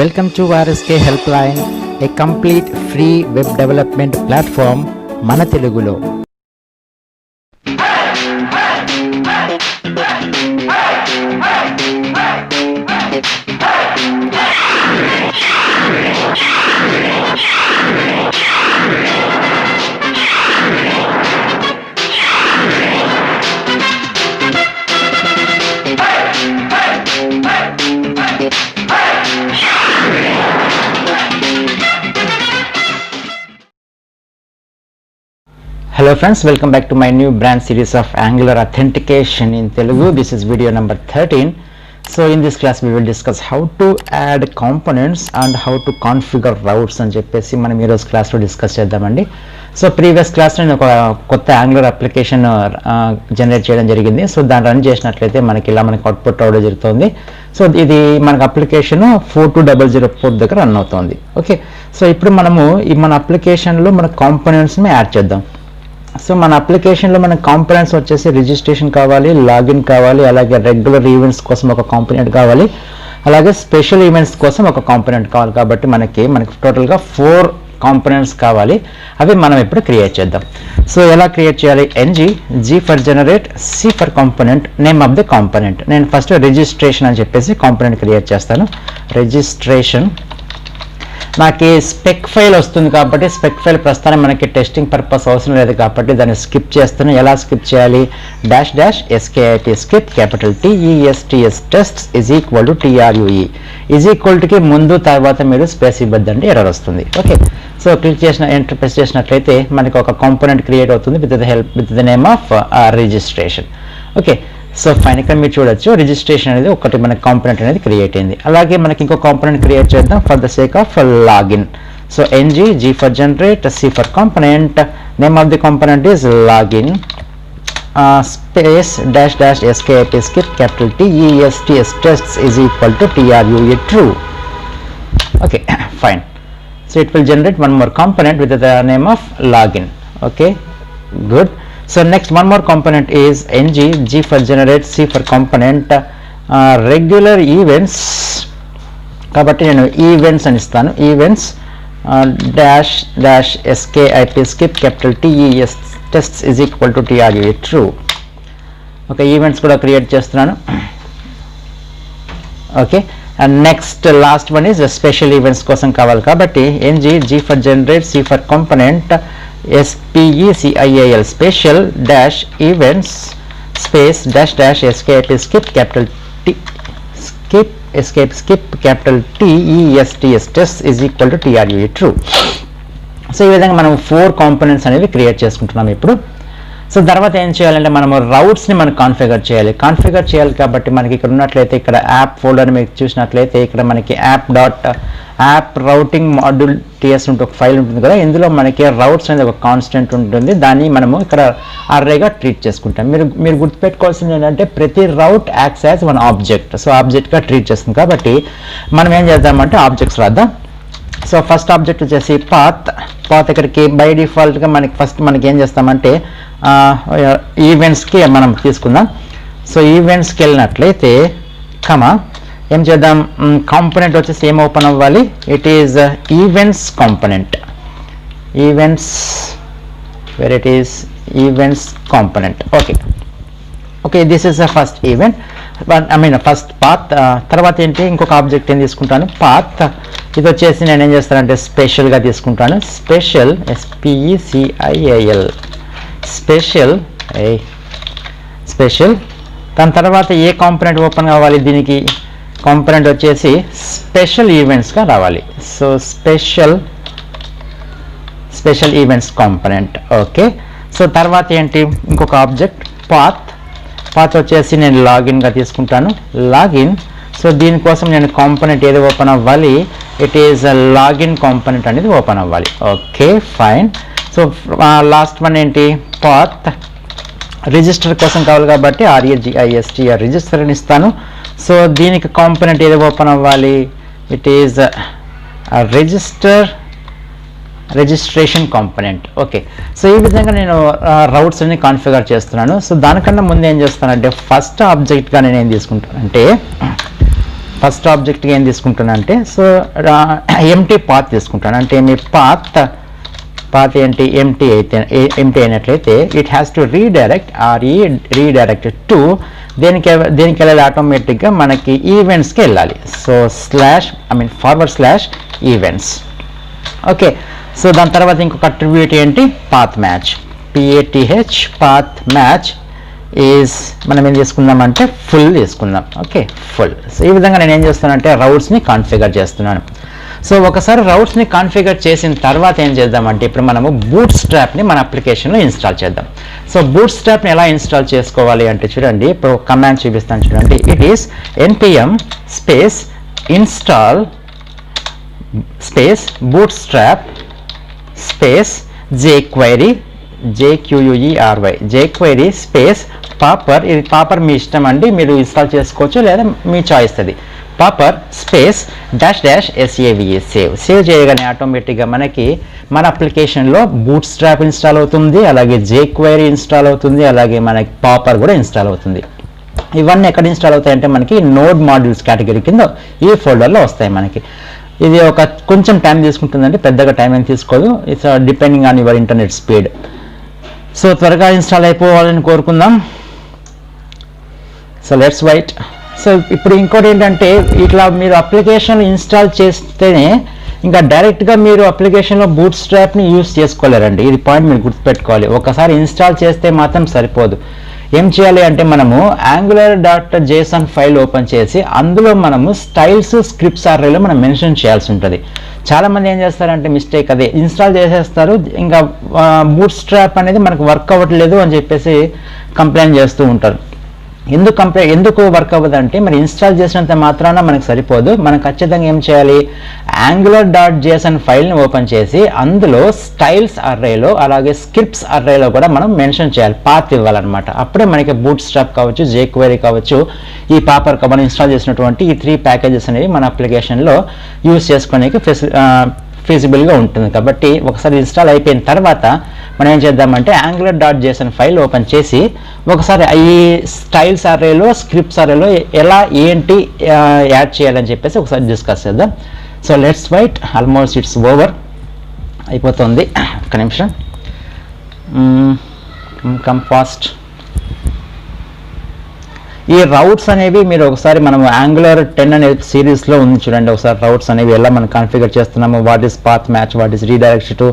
Welcome to RSK Helpline, a complete free web development platform మన తెలుగులో. Hello friends, welcome back to my new brand series of Angular authentication in Telugu. This is video number 13. So in this class we will discuss how to add components and how to configure routes అని చెప్పేసి మనం ఈ రోజు క్లాస్లో discuss చేద్దామండి. So previous క్లాస్లో నేను ఒక కొత్త Angular అప్లికేషన్ జనరేట్ చేయడం జరిగింది. సో దాన్ని రన్ చేసినట్లయితే మనకి ఇలా మనకి అవుట్పుట్ రావడం జరుగుతుంది. సో ఇది మనకు అప్లికేషన్ 42004 పోర్ట్ దగ్గర రన్ అవుతుంది. ఓకే, సో ఇప్పుడు మనము ఈ మన అప్లికేషన్లో మన కాంపోనెంట్స్ని యాడ్ చేద్దాం. సో మన అప్లికేషన్లో మన కాంపోనెంట్స్ వచ్చేసి రిజిస్ట్రేషన్ కావాలి, లాగిన్ కావాలి, అలాగే రెగ్యులర్ ఈవెంట్స్ కోసం ఒక కాంపోనెంట్ కావాలి, అలాగే స్పెషల్ ఈవెంట్స్ కోసం ఒక కాంపోనెంట్ కావాలి. కాబట్టి మనకి టోటల్గా 4 కాంపోనెంట్స్ కావాలి. అవి మనం ఇప్పుడు క్రియేట్ చేద్దాం. సో ఎలా క్రియేట్ చేయాలి? G for generate, C for component, name of the component. నేను ఫస్ట్ రిజిస్ట్రేషన్ అని చెప్పేసి కాంపోనెంట్ క్రియేట్ చేస్తాను. రిజిస్ట్రేషన్ నాకు స్పెక్ ఫైల్ వస్తుంది కాబట్టి స్పెక్ ఫైల్ ప్రస్తుతానికి మనకి టెస్టింగ్ పర్పస్ అవసరం లేదు కాబట్టి దాన్ని స్కిప్ చేస్తాను. ఎలా స్కిప్ చేయాలి? --skip skip capital TESTS tests TRUE కి ముందు తర్వాత మీరు స్పేస్ ఇవ్వద్దండి, ఎర్రర్ వస్తుంది. ఓకే, సో క్లిక్ చేసిన ఎంటర్ ప్రెస్ చేసినట్లయితే మనకి ఒక కాంపోనెంట్ క్రియేట్ అవుతుంది with the name of registration. Okay, so fine ఇక్కడ మీరు చూడొచ్చు రిజిస్ట్రేషన్ అనేది ఒకటి మనకి కాంపోనెంట్ అనేది క్రియేట్ అయింది. అలాగే మనకి ఇంకో కాంపోనెంట్ క్రియేట్ చేద్దాం for the sake of login. So G for generate, C for component, name of the component is login space --skip skip capital TESTS tests TRUE true. Okay fine. So it will generate one more component with the name of login. Okay good. So next one more component is G for generate, C for component, regular events కాబట్టి నేను events అని ఇస్తాను. Events --skip skip capital TES tests TRUE true. Okay, events కూడా create చేస్తున్నాను. Okay, and next last one is special events కోసం కావాలి కాబట్టి G for generate, C for component, SPECIAL special -events space --skip skip capital T skip capital TESTS tests TRUE true. So ఈ విధంగా మనం 4 components అనేవి create చేసుకుంటున్నాం ఇప్పుడు. So తర్వాత ఏం చేయాలంటే మనము రౌట్స్ని మనం కాన్ఫిగర్ చేయాలి కాబట్టి మనకి ఇక్కడ ఉన్నట్లయితే ఇక్కడ యాప్ ఫోల్డర్ మీకు చూసినట్లయితే ఇక్కడ మనకి యాప్ రౌటింగ్ మాడ్యూల్ TS ఉంటే ఒక ఫైల్ ఉంటుంది కదా, ఇందులో మనకి రౌట్స్ అనేది ఒక కాన్స్టెంట్ ఉంటుంది. దాన్ని మనము ఇక్కడ అర్రేగా ట్రీట్ చేసుకుంటాం. మీరు గుర్తుపెట్టుకోవాల్సింది ఏంటంటే ప్రతి route acts as one object. So ఆబ్జెక్ట్గా ట్రీట్ చేస్తుంది కాబట్టి మనం ఏం చేద్దామంటే ఆబ్జెక్ట్స్ రాద్దాం. సో ఫస్ట్ ఆబ్జెక్ట్ వచ్చేసి పాత్ ఇక్కడికి బై డిఫాల్ట్గా మనకి ఏం చేస్తామంటే ఈవెంట్స్కి మనం తీసుకుందాం. సో ఈవెంట్స్కి వెళ్ళినట్లయితే ఏం చేద్దాం, కాంపోనెంట్ వచ్చేసి ఏం ఓపెన్ అవ్వాలి? It is events component. Events component. Okay this is the first event, first path. తర్వాత ఏంటి, ఇంకొక ఆబ్జెక్ట్ ఏం తీసుకుంటాను, పాత్. ఇది వచ్చేసి నేను ఏం చేస్తానంటే స్పెషల్గా తీసుకుంటాను. Special SPECIAL special. దాని తర్వాత ఏ కాంపోనెంట్ ఓపెన్ కావాలి? దీనికి కాంపోనెంట్ వచ్చేసి స్పెషల్ ఈవెంట్స్గా రావాలి. So special events component. Okay, so తర్వాత ఏంటి, ఇంకొక ఆబ్జెక్ట్ పాత్ వచ్చేసి నేను లాగిన్గా తీసుకుంటాను. లాగిన్. సో దీనికోసం నేను కాంపోనెంట్ ఏది ఓపెన్ అవ్వాలి? ఇట్ ఈజ్ లాగిన్ కాంపోనెంట్ అనేది ఓపెన్ అవ్వాలి. Okay fine. So last one ఏంటి, పాత్ రిజిస్టర్ కోసం కావాలి కాబట్టి REGISTR రిజిస్టర్ అని ఇస్తాను. సో దీనికి కాంపోనెంట్ ఏది ఓపెన్ అవ్వాలి? It is registration component. Okay, so ఈ విధంగా నేను రౌట్స్ అన్ని కాన్ఫిగర్ చేస్తున్నాను. సో దానికన్నా ముందు ఏం చేస్తానంటే ఫస్ట్ ఆబ్జెక్ట్గా నేను ఏం తీసుకుంటానంటే ఫస్ట్ ఆబ్జెక్ట్గా ఏం తీసుకుంటానంటే సో ఎంటీ పాత్ తీసుకుంటాను. అంటే మీ పాత్ ఏంటి ఎంటీ అయినట్లయితే it has to redirect to దేనికి వెళ్ళాలి, ఆటోమేటిక్గా మనకి ఈవెంట్స్కి వెళ్ళాలి. So forward slash events. Okay, so దాని తర్వాత ఇంకొక అట్రిబ్యూట్ ఏంటి, path match. PATH path match is మనం ఏం చేసుకుందామంటే ఫుల్ తీసుకుందాం. Okay, full. సో ఈ విధంగా నేను ఏం చేస్తానంటే రౌట్స్ని కాన్ఫిగర్ చేస్తున్నాను. సో ఒకసారి రౌట్స్ని కాన్ఫిగర్ చేసిన తర్వాత ఏం చేద్దామంటే ఇప్పుడు మనము బూట్ స్ట్రాప్ని మన అప్లికేషన్లో ఇన్స్టాల్ చేద్దాం. సో బూట్ స్ట్రాప్ని ఎలా ఇన్స్టాల్ చేసుకోవాలి అంటే చూడండి, ఇప్పుడు కమాండ్ చూపిస్తాను చూడండి. It is npm space install space bootstrap space jQuery jQuery space popper. ఇది పాపర్ మీ ఇష్టం అండి, మీరు ఇన్స్టాల్ చేసుకోవచ్చు లేదా మీ చాయిస్ అది. పాపర్ స్పేస్ సేవ్ చేయగానే ఆటోమేటిక్గా మనకి మన అప్లికేషన్లో బూట్ స్ట్రాప్ ఇన్స్టాల్ అవుతుంది, అలాగే jQuery ఇన్స్టాల్ అవుతుంది, అలాగే మనకి పాపర్ కూడా ఇన్స్టాల్ అవుతుంది. ఇవన్నీ ఎక్కడ ఇన్స్టాల్ అవుతాయంటే మనకి నోడ్ మాడ్యూల్స్ కేటగిరీ కింద ఈ ఫోల్డర్లో వస్తాయి మనకి. ఇది ఒక కొంచెం టైం తీసుకుంటుందండి, పెద్దగా టైం ఏం తీసుకోదు. It's depending on your internet speed. So త్వరగా ఇన్స్టాల్ అయిపోవాలని కోరుకుందాం. So let's wait. సో ఇప్పుడు ఇంకోటి ఏంటంటే ఇట్లా మీరు అప్లికేషన్ ఇన్స్టాల్ చేస్తేనే ఇంకా డైరెక్ట్గా మీరు అప్లికేషన్లో బూట్ స్ట్రాప్ని యూస్ చేసుకోలేరండి. ఇది పాయింట్ మీరు గుర్తుపెట్టుకోవాలి. ఒకసారి ఇన్స్టాల్ చేస్తే మాత్రం సరిపోదు. ఏం చేయాలి అంటే మనము angular.json ఫైల్ ఓపెన్ చేసి అందులో మనము స్టైల్స్ స్క్రిప్ట్స్ అర్రేలో మనం మెన్షన్ చేయాల్సి ఉంటుంది. చాలామంది ఏం చేస్తారంటే మిస్టేక్ అదే ఇన్స్టాల్ చేసేస్తారు, ఇంకా బూట్ స్ట్రాప్ అనేది మనకు వర్క్ అవ్వట్లేదు అని చెప్పేసి కంప్లైంట్ చేస్తూ ఉంటారు. ఎందుకు వర్క్ అవ్వదంటే మరి ఇన్స్టాల్ చేసినంత మాత్రాన మనకు సరిపోదు. మనం ఖచ్చితంగా ఏం చేయాలి, angular.json ఫైల్ని ఓపెన్ చేసి అందులో స్టైల్స్ అర్రేలో అలాగే స్క్రిప్ట్స్ అర్రేలో కూడా మనం మెన్షన్ చేయాలి, పాత్ ఇవ్వాలన్నమాట. అప్పుడే మనకి బూట్ స్ట్రాప్ కావచ్చు, jQuery కావచ్చు, ఈ పాపర్ మనం ఇన్స్టాల్ చేసినటువంటి ఈ 3 ప్యాకేజెస్ అనేవి మన అప్లికేషన్లో యూజ్ చేసుకోవడానికి ఫీజిబుల్గా ఉంటుంది. కాబట్టి ఒకసారి ఇన్స్టాల్ అయిపోయిన తర్వాత మనం ఏం చేద్దామంటే angular.json ఫైల్ ఓపెన్ చేసి ఒకసారి ఈ స్టైల్స్ అర్రేలో స్క్రిప్ట్స్ అర్రేలో ఎలా ఏంటి యాడ్ చేయాలని చెప్పేసి ఒకసారి డిస్కస్ చేద్దాం. So let's wait. Almost it's over అయిపోతుంది. ఒక నిమిషం, కమ్ ఫాస్ట్. ఈ రౌట్స్ అనేవి మీరు ఒకసారి మనం Angular 10 అనే సిరీస్లో ఉంది చూడండి. ఒకసారి రౌట్స్ అనేవి ఎలా మనం కాన్ఫిగర్ చేస్తున్నాము, what is path match, what is redirect to,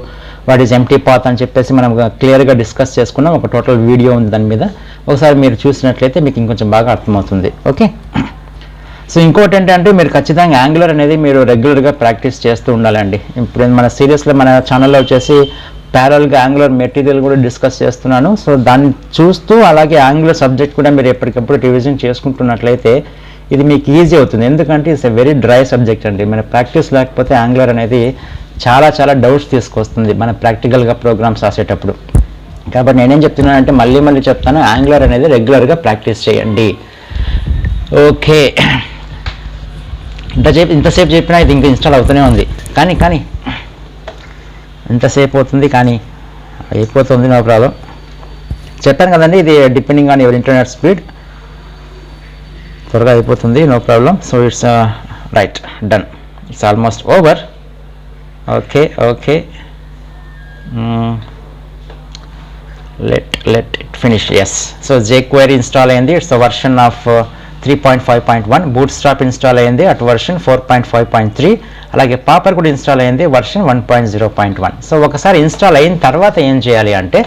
what is empty path అని చెప్పేసి మనం క్లియర్గా డిస్కస్ చేసుకున్నాం. ఒక టోటల్ వీడియో ఉంది దాని మీద. ఒకసారి మీరు చూసినట్లయితే మీకు ఇంకొంచెం బాగా అర్థమవుతుంది. ఓకే, సో ఇంకోటి ఏంటంటే మీరు ఖచ్చితంగా Angular అనేది మీరు రెగ్యులర్గా ప్రాక్టీస్ చేస్తూ ఉండాలండి. ఇప్పుడు మన సిరీస్లో మన ఛానల్లో వచ్చేసి ప్యారల్గా Angular మెటీరియల్ కూడా డిస్కస్ చేస్తున్నాను. సో దాన్ని చూస్తూ అలాగే Angular సబ్జెక్ట్ కూడా మీరు ఎప్పటికప్పుడు రివిజన్ చేసుకుంటున్నట్లయితే ఇది మీకు ఈజీ అవుతుంది. ఎందుకంటే it's a very dry subject అండి. మన ప్రాక్టీస్ లేకపోతే Angular అనేది చాలా డౌట్స్ తీసుకొస్తుంది మన ప్రాక్టికల్గా ప్రోగ్రామ్స్ రాసేటప్పుడు. కాబట్టి నేనేం చెప్తున్నానంటే మళ్ళీ చెప్తాను, Angular అనేది రెగ్యులర్గా ప్రాక్టీస్ చేయండి. ఓకే, ఇంతసేపు చెప్పినా ఇది ఇంకా ఇన్స్టాల్ అవుతూనే ఉంది. కానీ ఎంతసేపు అవుతుంది, కానీ అయిపోతుంది, నో ప్రాబ్లం. చెప్పాను కదండి, ఇది depending on your internet speed. త్వరగా అయిపోతుంది, no problem. So it's right, done, it's almost over. Okay let it finish. Yes, so jQuery install అయింది. Its version of 3.5.1. Bootstrap install అయింది అట్ వర్షన్ 4.5.3. అలాగే పాపర్ కూడా install అయింది వర్షన్ 1.0.1. సో ఒకసారి install అయిన తర్వాత ఏం చేయాలి అంటే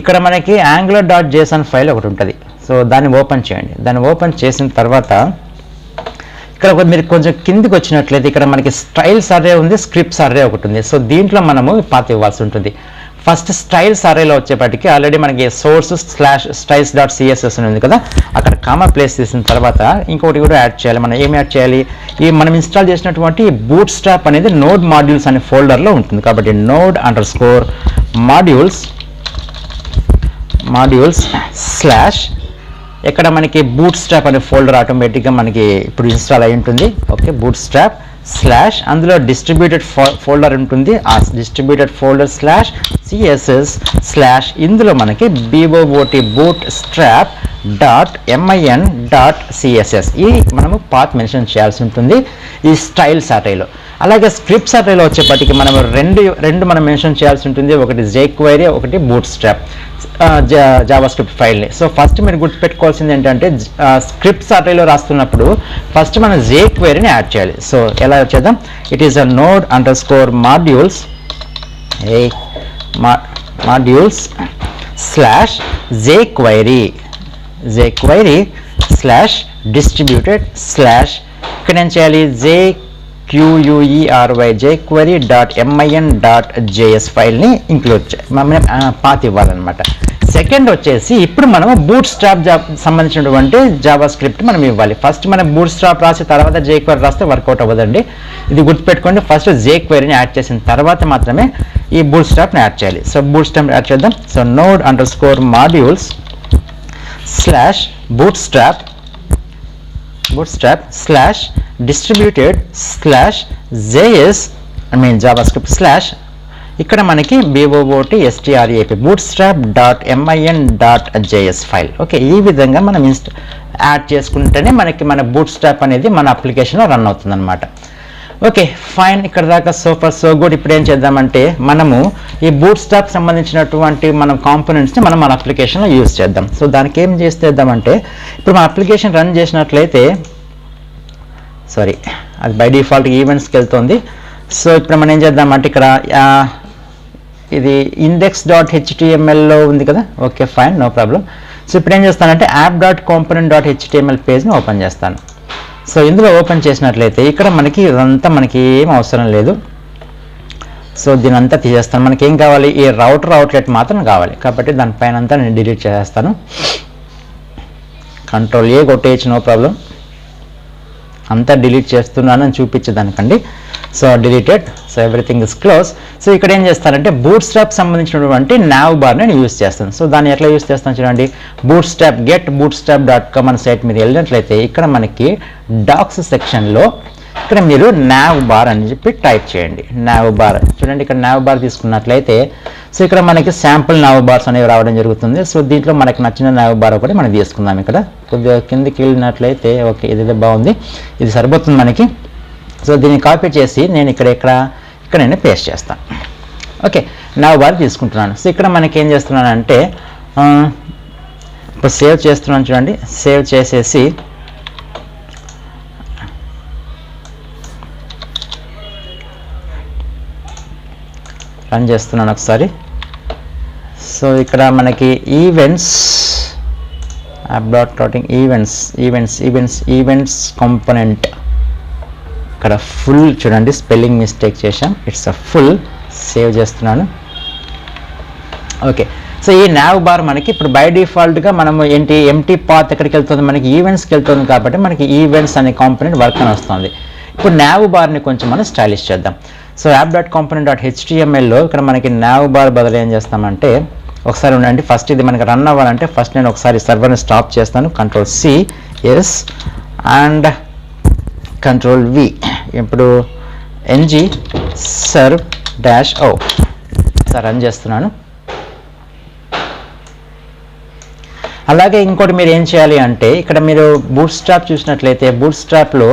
ఇక్కడ మనకి angular.json ఫైల్ ఒకటి ఉంటుంది. సో దాన్ని ఓపెన్ చేయండి. దాన్ని ఓపెన్ చేసిన తర్వాత ఇక్కడ మీరు కొంచెం కిందికి వచ్చినట్లయితే ఇక్కడ మనకి స్టైల్స్ అర్రే ఉంది, స్క్రిప్ట్స్ అర్రే ఒకటి ఉంది. సో దీంట్లో మనము పాత్ ఇవ్వాల్సి ఉంటుంది. ఫస్ట్ స్టైల్స్ అర్రేలో వచ్చేప్పటికి ఆల్రెడీ మనకి source/styles.css ఉంది కదా, అక్కడ కామా ప్లేస్ చేసిన తర్వాత ఇంకోటి కూడా యాడ్ చేయాలి. మనం ఏం యాడ్ చేయాలి, ఈ మనం ఇన్స్టాల్ చేసినటువంటి బూట్ స్ట్రాప్ అనేది నోడ్ మాడ్యూల్స్ అనే ఫోల్డర్లో ఉంటుంది. కాబట్టి node_modules/ ఎక్కడ మనకి బూట్ స్ట్రాప్ అనే ఫోల్డర్ ఆటోమేటిక్గా మనకి ఇప్పుడు ఇన్స్టాల్ అయి ఉంటుంది. ఓకే, బూట్ స్ట్రాప్ స్లాష్ అందులో డిస్ట్రిబ్యూటెడ్ ఫోల్డర్ ఉంటుంది, ఆ distributed folder slash CSS slash ఇందులో మనకి BOOT boot strap dot MIN dot CSS ఈ మనము పాత్ మెన్షన్ చేయాల్సి ఉంటుంది ఈ స్టైల్స్ అర్రేలో. అలాగే స్క్రిప్ట్స్ అర్రేలో వచ్చేప్పటికి మనం రెండు మనం మెన్షన్ చేయాల్సి ఉంటుంది, ఒకటి jQuery, ఒకటి బూట్ స్ట్రాప్ జావా స్క్రిప్ట్ ఫైల్ని. సో ఫస్ట్ మీరు గుర్తుపెట్టుకోవాల్సింది ఏంటంటే స్క్రిప్ట్స్ అర్రేలో రాస్తున్నప్పుడు ఫస్ట్ మనం jQueryని యాడ్ చేయాలి. సో ఎలా చేద్దాం, it is a node under score modules slash jQuery slash distributed slash ఇక్కడ ఏం చేయాలి jQuery dot MIN dot JS ఫైల్ని ఇంక్లూడ్ పాత్ ఇవ్వాలన్నమాట. సెకండ్ వచ్చేసి ఇప్పుడు మనం బూట్ స్ట్రాప్ సంబంధించినటువంటి జావా స్క్రిప్ట్ మనం ఇవ్వాలి. ఫస్ట్ మనం బూట్ స్ట్రాప్ రాసి తర్వాత jQuery రాస్తే వర్కౌట్ అవ్వదండి, ఇది గుర్తుపెట్టుకోండి. ఫస్ట్ jQueryని యాడ్ చేసిన తర్వాత మాత్రమే ఈ బూట్ స్ట్రాప్ని యాడ్ చేయాలి. సో బూట్ స్ట్రాప్ యాడ్ చేద్దాం. So node under score modules slash bootstrap slash distributed slash JS JavaScript slash ఇక్కడ మనకి BOOT STRAP bootstrap dot MIN dot JS file. Okay, ఈ విధంగా మనం యాడ్ చేసుకుంటేనే మనకి మన బూట్స్ట్రాప్ అనేది మన అప్లికేషన్లో రన్ అవుతుంది అనమాట. ఓకే ఫైన్, ఇక్కడ దాకా సో ఫర్ సో గుడ్. ఇప్పుడు ఏం చేద్దామంటే మనము ఈ బూట్ స్ట్రాప్ సంబంధించినటువంటి మనం కాంపోనెంట్స్ని మనం మన అప్లికేషన్లో యూజ్ చేద్దాం. సో దానికి ఏం చేద్దామంటే ఇప్పుడు మన అప్లికేషన్ రన్ చేసినట్లయితే అది బై డిఫాల్ట్ ఈవెంట్స్కి వెళ్తుంది. సో ఇప్పుడు మనం ఏం చేద్దామంటే ఇక్కడ ఇది index.htmlలో ఉంది కదా, okay fine no problem. So ఇప్పుడు ఏం చేస్తానంటే app.component.html పేజ్ని ఓపెన్ చేస్తాను. సో ఇందులో ఓపెన్ చేసినట్లయితే ఇక్కడ మనకి ఇదంతా మనకి ఏం అవసరం లేదు. సో దీని అంతా తీసేస్తాను. మనకి ఏం కావాలి, ఈ అవుట్లెట్ మాత్రం కావాలి, కాబట్టి దానిపైన అంతా నేను డిలీట్ చేసేస్తాను. Ctrl A కొట్టేయచ్చు, నో ప్రాబ్లం. అంతా డిలీట్ చేస్తున్నాను అని చూపించేదానికండి. So deleted, so everything is close. So ఇక్కడ ఏం చేస్తానంటే బూట్ స్ట్రాప్ సంబంధించినటువంటి nav బార్ నేను యూజ్ చేస్తాను. సో దాన్ని ఎట్లా యూజ్ చేస్తాను చూడండి, bootstrap.com అనే సైట్ మీరు వెళ్ళినట్లయితే ఇక్కడ మనకి డాక్స్ సెక్షన్లో ఇక్కడ మీరు nav బార్ అని చెప్పి టైప్ చేయండి. nav బార్ చూడండి, ఇక్కడ nav బార్ తీసుకున్నట్లయితే సో ఇక్కడ మనకి శాంపుల్ nav బార్స్ అనేవి రావడం జరుగుతుంది. సో దీంట్లో మనకి నచ్చిన nav బార్ ఒకటి మనం తీసుకుందాం. ఇక్కడ కొద్దిగా కిందికి వెళ్ళినట్లయితే ఓకే ఇది బాగుంది, ఇది సరిపోతుంది మనకి. సో దీన్ని కాపీ చేసి నేను ఇక్కడ నేను పేస్ట్ చేస్తాను. ఓకే nav బార్ తీసుకుంటున్నాను. సో ఇక్కడ మనకి ఏం చేస్తున్నానంటే ఇప్పుడు సేవ్ చేస్తున్నాను చూడండి, సేవ్ చేసేసి రన్ చేస్తున్నాను ఒకసారి. సో ఇక్కడ మనకి ఈవెంట్స్ ఈవెంట్స్ కాంపోనెంట్ ఇక్కడ ఫుల్ చూడండి, స్పెల్లింగ్ మిస్టేక్ చేశాం, ఇట్స్ అ ఫుల్. సేవ్ చేస్తున్నాను. ఓకే సో ఈ nav బార్ మనకి ఇప్పుడు బై డిఫాల్ట్గా మనము ఎంటీ పాత్ ఎక్కడికి వెళ్తుంది, మనకి ఈవెంట్స్కి వెళ్తుంది, కాబట్టి మనకి ఈవెంట్స్ అనే కాంపోనెంట్ వర్క్ అని వస్తుంది. ఇప్పుడు nav బార్ని కొంచెం మనం స్టైలిష్ చేద్దాం. సో app.component.htmlలో ఇక్కడ మనకి nav బార్ బదులు ఏం చేస్తామంటే ఒకసారి ఉండండి, ఫస్ట్ ఇది మనకి రన్ అవ్వాలంటే ఫస్ట్ నేను ఒకసారి సర్వర్ని స్టాప్ చేస్తాను. Ctrl+C yes and Ctrl+V. ఇప్పుడు ng serve-o సార్ రన్ చేస్తున్నాను. అలాగే ఇంకోటి మీరు ఏం చేయాలి అంటే ఇక్కడ మీరు బూట్స్ట్రాప్ చూసినట్లయితే బూట్స్ట్రాప్లో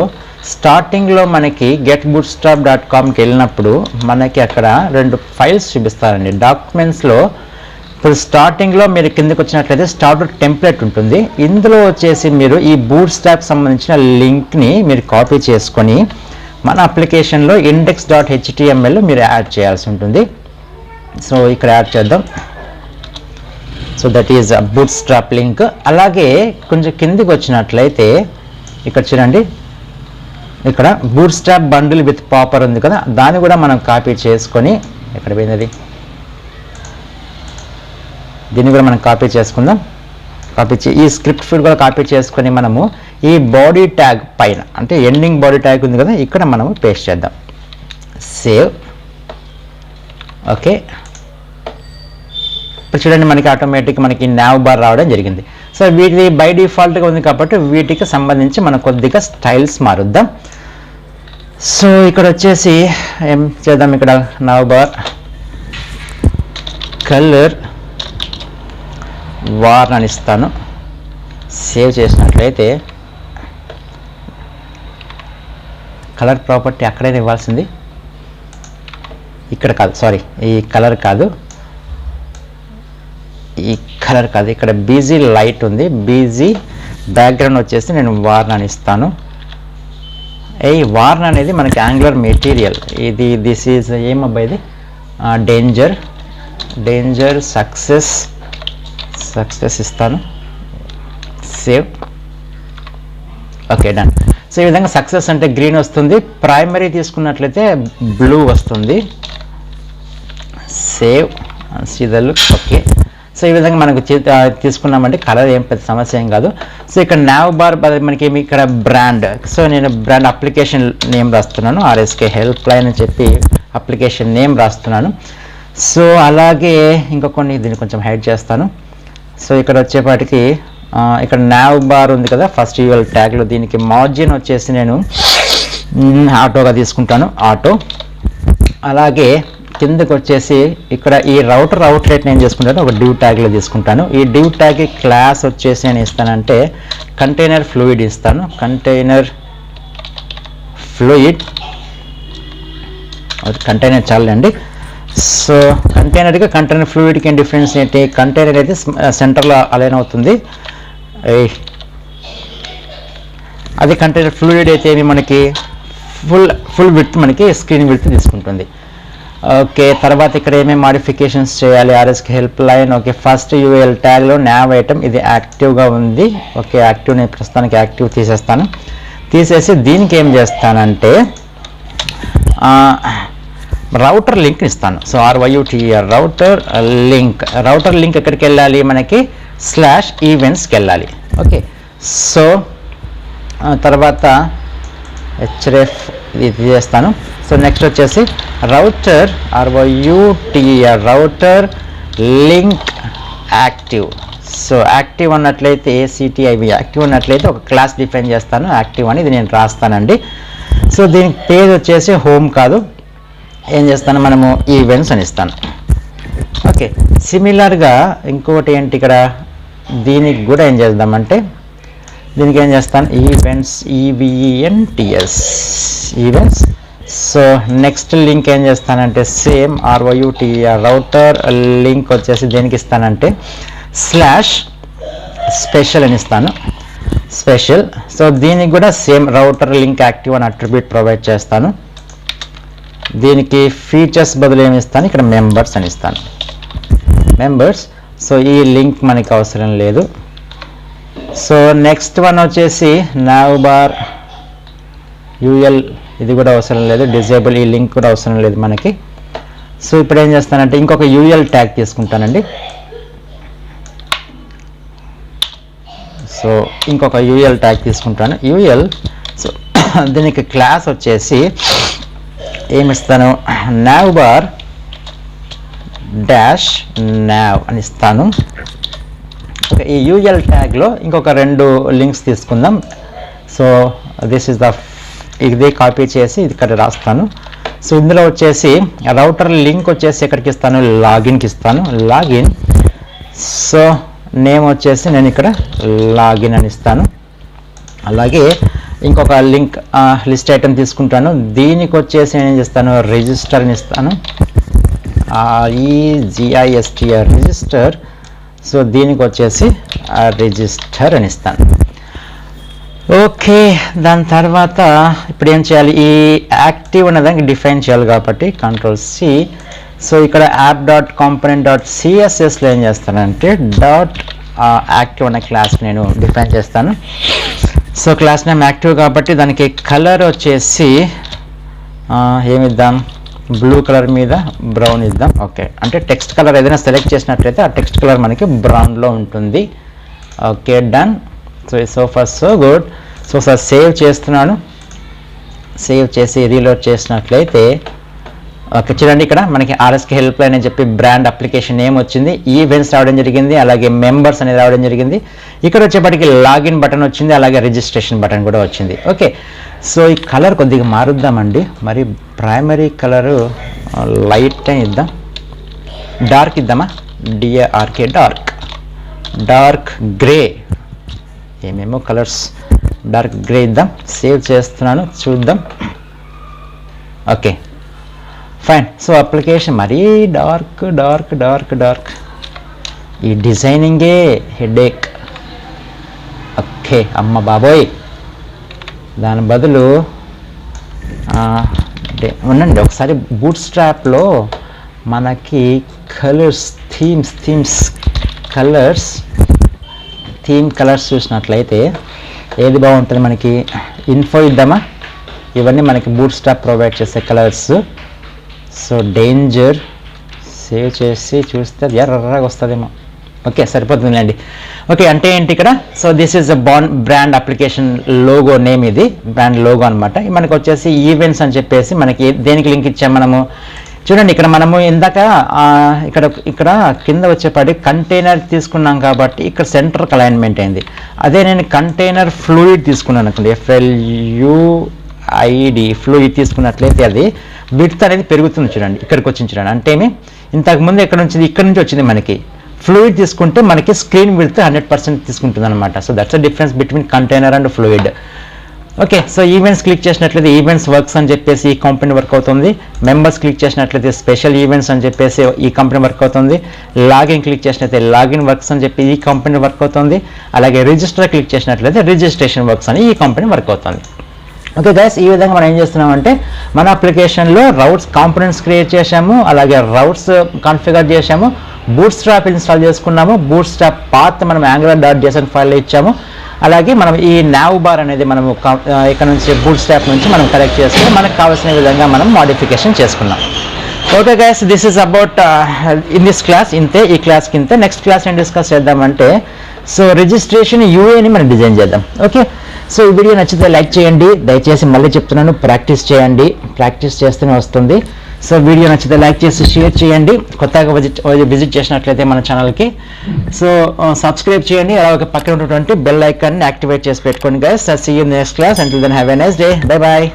స్టార్టింగ్లో మనకి getbootstrap.comకి వెళ్ళినప్పుడు మనకి అక్కడ 2 ఫైల్స్ చూపిస్తారండి డాక్యుమెంట్స్లో. ఇప్పుడు స్టార్టింగ్లో మీరు కిందకి వచ్చినట్లయితే స్టార్టర్ టెంప్లెట్ ఉంటుంది. ఇందులో వచ్చేసి మీరు ఈ బూట్స్ట్రాప్ సంబంధించిన లింక్ని మీరు కాపీ చేసుకొని మన అప్లికేషన్లో index.html మీరు యాడ్ చేయాల్సి ఉంటుంది. సో ఇక్కడ యాడ్ చేద్దాం. So that is bootstrap link. అలాగే కొంచెం కిందికి వచ్చినట్లయితే ఇక్కడ చూడండి, ఇక్కడ బూట్స్ట్రాప్ బండిల్ విత్ పాపర్ ఉంది కదా, దాన్ని కూడా మనం కాపీ చేసుకొని ఎక్కడ పోయినది, దీన్ని కూడా మనం కాపీ చేసుకుందాం. ఈ స్క్రిప్ట్ ఫీల్డ్ కూడా కాపీ చేసుకొని మనము ఈ బాడీ ట్యాగ్ పైన అంటే ఎండింగ్ బాడీ ట్యాగ్ ఉంది కదా, ఇక్కడ మనము పేస్ట్ చేద్దాం. సేవ్. ఓకే ఇప్పుడు చూడండి మనకి ఆటోమేటిక్ మనకి nav బార్ రావడం జరిగింది. సో వీటి బై డిఫాల్ట్గా ఉంది కాబట్టి వీటికి సంబంధించి మనం కొద్దిగా స్టైల్స్ మారుద్దాం. సో ఇక్కడ వచ్చేసి ఏం చేద్దాం, ఇక్కడ నవ్ బార్ కలర్ వార్ అని ఇస్తాను. సేవ్ చేసినట్లయితే కలర్ ప్రాపర్టీ అక్కడైనా ఇవ్వాల్సింది, ఇక్కడ కాదు, సారీ ఈ కలర్ కాదు, ఇక్కడ బీజీ లైట్ ఉంది, బీజీ బ్యాక్గ్రౌండ్ వచ్చేసి నేను వార్న్ అని ఇస్తాను. ఈ వార్న్ అనేది మనకి యాంగులర్ మెటీరియల్, ఇది దిస్ ఈజ్ ఏమబ్బా ఇది డేంజర్ సక్సెస్ ఇస్తాను. సేవ్. Okay, done. సో ఈ విధంగా సక్సెస్ అంటే గ్రీన్ వస్తుంది, ప్రైమరీ తీసుకున్నట్లయితే బ్లూ వస్తుంది. సేవ్ సీదలు. ఓకే, సో ఈ విధంగా మనకు తీసుకున్నామంటే కలర్ ఏం పెద్ద సమస్య ఏం కాదు. సో ఇక్కడ నావ్ బార్ మనకి ఇక్కడ బ్రాండ్, సో నేను బ్రాండ్ అప్లికేషన్ నేమ్ రాస్తున్నాను, ఆర్ఎస్కే హెల్ప్ లైన్ అని చెప్పి అప్లికేషన్ నేమ్ రాస్తున్నాను. సో అలాగే ఇంకా కొన్ని దీన్ని కొంచెం హైడ్ చేస్తాను. సో ఇక్కడ వచ్చేపాటికి ఇక్కడ నావ్ బార్ ఉంది కదా, ఫస్ట్ యూఎల్ ట్యాగ్లో దీనికి మార్జిన్ వచ్చేసి నేను ఆటోగా తీసుకుంటాను, ఆటో. అలాగే కిందకి వచ్చేసి ఇక్కడ ఈ రౌటర్ అవుట్లెట్ నేను చేసుకుంటాను, ఒక డివ్ ట్యాగ్లో తీసుకుంటాను. ఈ డివ్ ట్యాగ్ క్లాస్ వచ్చేసి నేను ఇస్తానంటే కంటైనర్ ఫ్లూయిడ్ ఇస్తాను, కంటైనర్ ఫ్లూయిడ్. కంటైనర్ చాలండి. సో కంటైనర్ ఫ్లూయిడ్కి డిఫరెన్స్ ఏంటి, కంటైనర్ అయితే సెంటర్లో అలైన్ అవుతుంది, అది కంటైనర్ ఫ్లూయిడ్ అయితే మనకి ఫుల్ విడ్త్ మనకి స్క్రీన్ విడ్త్ తీసుకుంటుంది. ఓకే, తర్వాత ఇక్కడ ఏమేమి మాడిఫికేషన్స్ చేయాలి, RSK help line. Okay, first UL ట్యాగ్లో నావ్ ఐటమ్ ఇది యాక్టివ్గా ఉంది. ఓకే, యాక్టివ్ నేను ప్రస్తుతానికి యాక్టివ్ తీసేస్తాను. తీసేసి దీనికి ఏం చేస్తానంటే రౌటర్ లింక్ ఇస్తాను. సో ROUTER రౌటర్ లింక్ ఎక్కడికి వెళ్ళాలి, మనకి /events వెళ్ళాలి. ఓకే, సో తర్వాత href ఇది చేస్తాను. సో నెక్స్ట్ వచ్చేసి router router link active. So active అన్నట్లయితే ACTIV యాక్టివ్ అన్నట్లయితే ఒక క్లాస్ డిఫైన్ చేస్తాను, యాక్టివ్ అని ఇది నేను రాస్తానండి. సో దీనికి పేజ్ వచ్చేసి హోమ్ కాదు, ఏం చేస్తాను మనము ఈవెంట్స్ అని ఇస్తాను. ఓకే, సిమిలర్గా ఇంకోటి ఏంటి, ఇక్కడ దీనికి కూడా ఏం చేద్దామంటే దీనికి ఏం చేస్తాను events events. So next link ఏం చేస్తానంటే సేమ్ ROUTER రౌటర్ లింక్ వచ్చేసి దేనికి ఇస్తానంటే /special అని ఇస్తాను, స్పెషల్. సో దీనికి కూడా సేమ్ రౌటర్ లింక్ యాక్టివ్ అని అట్రిబ్యూట్ ప్రొవైడ్ చేస్తాను. దీనికి ఫీచర్స్ బదులు ఏమి ఇస్తాను, ఇక్కడ మెంబర్స్ అని ఇస్తాను, మెంబర్స్. సో ఈ లింక్ మనకి అవసరం లేదు. సో నెక్స్ట్ వన్ వచ్చేసి నావ్ బార్ యూఎల్, ఇది కూడా అవసరం లేదు, డిజేబుల్, ఈ లింక్ కూడా అవసరం లేదు మనకి. సో ఇప్పుడు ఏం చేస్తానంటే ఇంకొక యూఎల్ ట్యాగ్ తీసుకుంటానండి. సో ఇంకొక యూఎల్ ట్యాగ్ తీసుకుంటాను, యూఎల్. సో దీనికి క్లాస్ వచ్చేసి ఏమిస్తాను, నావ్ బార్ -nav అని ఇస్తాను. ఓకే, ఈ యూఎల్ ట్యాగ్లో ఇంకొక 2 లింక్స్ తీసుకుందాం. సో దిస్ ఇస్ ఇది కాపీ చేసి ఇక్కడ రాస్తాను. సో ఇందులో వచ్చేసి రౌటర్ లింక్ వచ్చేసి ఎక్కడికి ఇస్తాను, లాగిన్కి ఇస్తాను, లాగిన్. సో నేమ్ వచ్చేసి నేను ఇక్కడ లాగిన్ అని ఇస్తాను. అలాగే ఇంకొక లింక్ లిస్ట్ ఐటమ్ తీసుకుంటాను, దీనికి వచ్చేసి నేను ఏం చేస్తాను రిజిస్టర్ అని ఇస్తాను, REGISTR రిజిస్టర్. సో దీనికి వచ్చేసి రిజిస్టర్ అని ఇస్తాను. ఓకే, దాని తర్వాత ఇప్పుడు ఏం చేయాలి, ఈ యాక్టివ్ అనేదానికి డిఫైన్ చేయాలి కాబట్టి Ctrl+C. సో ఇక్కడ app.component.cssలో ఏం చేస్తానంటే .active అనే క్లాస్ నేను డిఫైన్ చేస్తాను. సో క్లాస్ నేమ్ యాక్టివ్ కాబట్టి దానికి కలర్ వచ్చేసి ఏమిద్దాం, బ్లూ కలర్ మీద బ్రౌన్ ఇద్దాం. ఓకే, అంటే టెక్స్ట్ కలర్ ఏదైనా సెలెక్ట్ చేసినట్లయితే ఆ టెక్స్ట్ కలర్ మనకి బ్రౌన్లో ఉంటుంది. Okay, done. So for so good. So sir save చేస్తున్నాను, సేవ్ చేసి రీలోడ్ చేసినట్లయితే ఓకే, చూడండి ఇక్కడ మనకి ఆర్ఎస్కే హెల్ప్ లైన్ అని చెప్పి బ్రాండ్ అప్లికేషన్ నేమ్ వచ్చింది, ఈవెంట్స్ రావడం జరిగింది, అలాగే మెంబర్స్ అనేది రావడం జరిగింది. ఇక్కడ వచ్చేప్పటికి లాగిన్ బటన్ వచ్చింది, అలాగే రిజిస్ట్రేషన్ బటన్ కూడా వచ్చింది. ఓకే, సో ఈ కలర్ కొద్దిగా మారుద్దామండి. మరి ప్రైమరీ కలరు లైట్ అని ఇద్దాం, డార్క్ ఇద్దామా, డిఆర్కే డార్క్ గ్రే, ఏమేమో కలర్స్, డార్క్ గ్రే ఇద్దాం. సేవ్ చేస్తున్నాను, చూద్దాం. Okay fine. సో అప్లికేషన్ మరీ డార్క్, ఈ డిజైనింగే హెడేక్. ఓకే, అమ్మ బాబోయ్, దాని బదులు ఉండండి ఒకసారి బూట్ స్ట్రాప్లో మనకి కలర్స్ థీమ్ కలర్స్ చూసినట్లయితే ఏది బాగుంటుంది మనకి, ఇన్ఫో ఇద్దామా. ఇవన్నీ మనకి బూట్ స్ట్రాప్ ప్రొవైడ్ చేసే కలర్స్. సో డేంజర్, సేవ్ చేసి చూస్తే అది ఎర్రగా వస్తుందేమో. ఓకే సరిపోతుందండి. ఓకే అంటే ఏంటి ఇక్కడ, so this is a brand application logo name, ఇది బ్రాండ్ లోగో అనమాట. మనకు వచ్చేసి ఈవెంట్స్ అని చెప్పేసి మనకి దేనికి లింక్ ఇచ్చాం మనము, చూడండి ఇక్కడ మనము ఇందాక ఇక్కడ కింద వచ్చేపాటి కంటైనర్ తీసుకున్నాం కాబట్టి ఇక్కడ సెంటర్కి అలైన్మెంట్ అయింది. అదే నేను కంటైనర్ ఫ్లూయిడ్ తీసుకున్నాను అనుకోండి, FLUID ఫ్లూయిడ్ తీసుకున్నట్లయితే అది విడ్త్ అనేది పెరుగుతుంది. చూడండి ఇక్కడికి వచ్చింది, చూడండి అంటే ఇంతకుముందు ఇక్కడ నుంచి వచ్చింది మనకి. ఫ్లూయిడ్ తీసుకుంటే మనకి స్క్రీన్ విడ్త్ 100% తీసుకుంటుంది అనమాట. So that's the difference between container and fluid. Okay, so events click చేసినట్లయితే ఈవెంట్స్ వర్క్స్ అని చెప్పేసి ఈ కంపెనీ వర్క్ అవుతుంది. మెంబర్స్ క్లిక్ చేసినట్లయితే స్పెషల్ ఈవెంట్స్ అని చెప్పేసి ఈ కంపెనీ వర్క్ అవుతుంది. లాగిన్ క్లిక్ చేసినట్లయితే లాగిన్ వర్క్స్ అని చెప్పి ఈ కంపెనీ వర్క్ అవుతుంది. అలాగే రిజిస్టర్ క్లిక్ చేసినట్లయితే రిజిస్ట్రేషన్ వర్క్స్ అని ఈ కంపెనీ వర్క్ అవుతుంది. ఓకే గైస్, ఈ విధంగా మనం ఏం చేస్తున్నామంటే మన అప్లికేషన్లో రౌట్స్ కాంపోనెంట్స్ క్రియేట్ చేసాము, అలాగే రౌట్స్ కాన్ఫిగర్ చేసాము, బూట్ స్ట్రాప్ ఇన్స్టాల్ చేసుకున్నాము, బూట్ స్ట్రాప్ పాత్ మనం angular.json ఫైల్లో ఇచ్చాము. అలాగే మనం ఈ nav బార్ అనేది మనము ఇక్కడ నుంచి బూట్ స్ట్రాప్ నుంచి మనం కలెక్ట్ చేసుకుని మనకు కావాల్సిన విధంగా మనం మోడిఫికేషన్ చేసుకున్నాం. Okay guys, this is about in this class. ఇంతే, ఈ క్లాస్కి ఇంతే. నెక్స్ట్ క్లాస్ ఏం డిస్కస్ చేద్దామంటే, సో రిజిస్ట్రేషన్ యూఏని మనం డిజైన్ చేద్దాం. ఓకే, సో ఈ వీడియో నచ్చితే లైక్ చేయండి, దయచేసి మళ్ళీ చెప్తున్నాను ప్రాక్టీస్ చేయండి, ప్రాక్టీస్ చేస్తూనే వస్తుంది. సో వీడియో నచ్చితే లైక్ చేసి షేర్ చేయండి, కొత్తగా విజిట్ చేసినట్లయితే మన ఛానల్కి సో సబ్స్క్రైబ్ చేయండి, అలాగే పక్కన ఉన్నటువంటి బెల్ ఐకాన్ని యాక్టివేట్ చేసి పెట్టుకోండి guys. See you next class, until then have a nice day, bye bye.